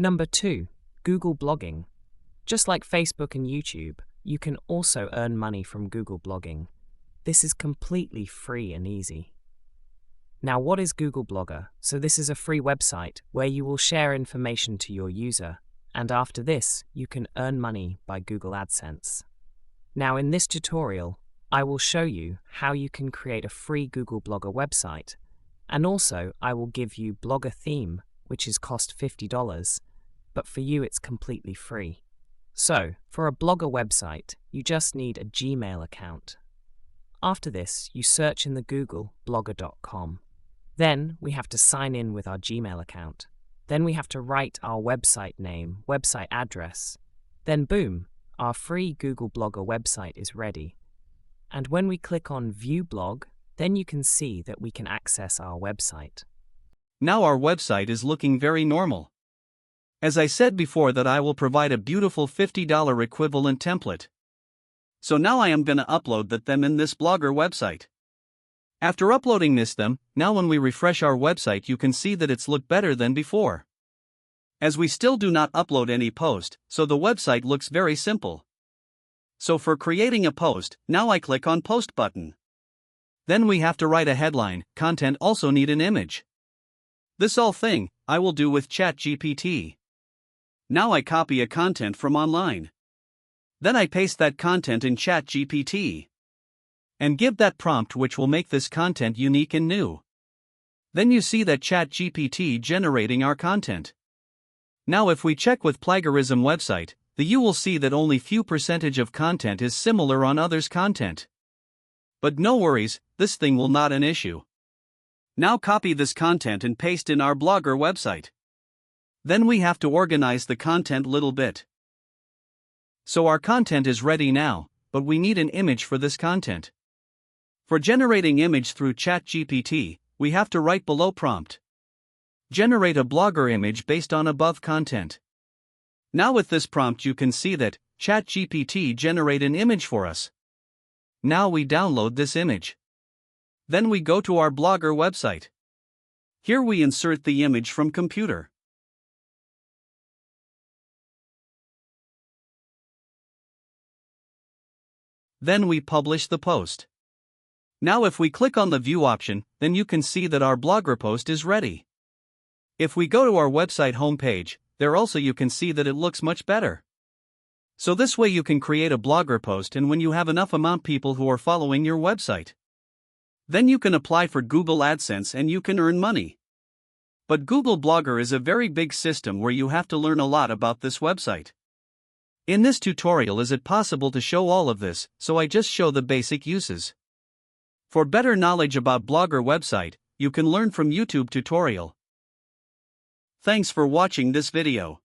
Number 2. Google blogging. Just like Facebook and YouTube, you can also earn money from Google blogging. This is completely free and easy. Now, what is Google Blogger? So this is a free website where you will share information to your user, and after this, you can earn money by Google AdSense. Now, in this tutorial, I will show you how you can create a free Google Blogger website, and also I will give you Blogger theme, which is cost $50, but for you it's completely free. So, for a Blogger website, you just need a Gmail account. After this, you search in the Google blogger.com. Then we have to sign in with our Gmail account. Then we have to write our website name, website address. Then boom, our free Google Blogger website is ready. And when we click on View Blog, then you can see that we can access our website. Now our website is looking very normal. As I said before that I will provide a beautiful $50 equivalent template. So now I am gonna upload them in this Blogger website. After uploading them, now when we refresh our website you can see that it's looked better than before. As we still do not upload any post, so the website looks very simple. So for creating a post, now I click on Post button. Then we have to write a headline. Content also need an image. This all thing, I will do with ChatGPT. Now I copy a content from online. Then I paste that content in ChatGPT. And give that prompt which will make this content unique and new. Then you see that ChatGPT generating our content. Now if we check with plagiarism website, you will see that only few percentage of content is similar on others' content. But no worries, this thing will not an issue. Now copy this content and paste in our Blogger website. Then we have to organize the content little bit. So our content is ready now, but we need an image for this content. For generating image through ChatGPT, we have to write below prompt. Generate a Blogger image based on above content. Now with this prompt you can see that ChatGPT generate an image for us. Now we download this image. Then we go to our Blogger website. Here we insert the image from computer. Then we publish the post. Now if we click on the view option, then you can see that our Blogger post is ready. If we go to our website homepage, there also you can see that it looks much better. So this way you can create a Blogger post, and when you have enough amount people who are following your website, then you can apply for Google AdSense and you can earn money. But Google Blogger is a very big system where you have to learn a lot about this website. In this tutorial is it possible to show all of this, so I just show the basic uses. For better knowledge about Blogger website, you can learn from YouTube tutorial. Thanks for watching this video.